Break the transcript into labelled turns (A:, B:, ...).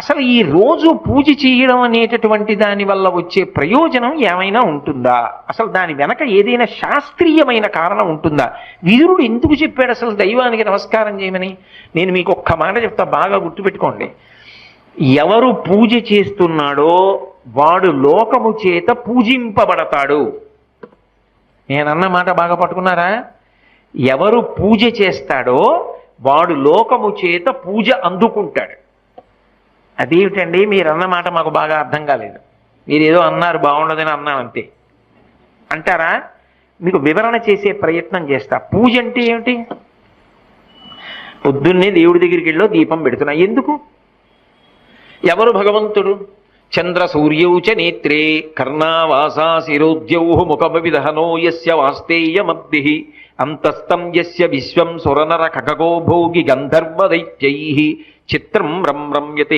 A: అసలు ఈ రోజు పూజ చేయడం అనేటటువంటి దాని వల్ల వచ్చే ప్రయోజనం ఏమైనా ఉంటుందా? అసలు దాని వెనక ఏదైనా శాస్త్రీయమైన కారణం ఉంటుందా? విదురుడు ఎందుకు చెప్పాడు అసలు దైవానికి నమస్కారం చేయమని? నేను మీకు ఒక్క మాట చెప్తా, బాగా గుర్తుపెట్టుకోండి. ఎవరు పూజ చేస్తున్నాడో వాడు లోకము చేత పూజింపబడతాడు. నేనన్న మాట బాగా పట్టుకున్నారా? ఎవరు పూజ చేస్తాడో వాడు లోకము చేత పూజ అందుకుంటాడు. అదేమిటండి మీరు అన్నమాట మాకు బాగా అర్థం కాలేదు, మీరు ఏదో అన్నారు బాగుండదని అన్నాను అంతే అంటారా? మీకు వివరణ చేసే ప్రయత్నం చేస్తా. పూజ అంటే ఏమిటి? పొద్దున్నే దేవుడి దగ్గరికి వెళ్ళో దీపం పెడుతున్నా, ఎందుకు? ఎవరు భగవంతుడు? చంద్ర సూర్యౌ చ నేత్రే కర్ణావాసా శిరోద్యౌ ముఖమవిదహనో యస్య వాస్తేయమబ్ధిః అంతస్తం యస్య విశ్వం సురనర ఖగో భోగి గంధర్వ దైత్యైః చిత్రం రం రమ్యతే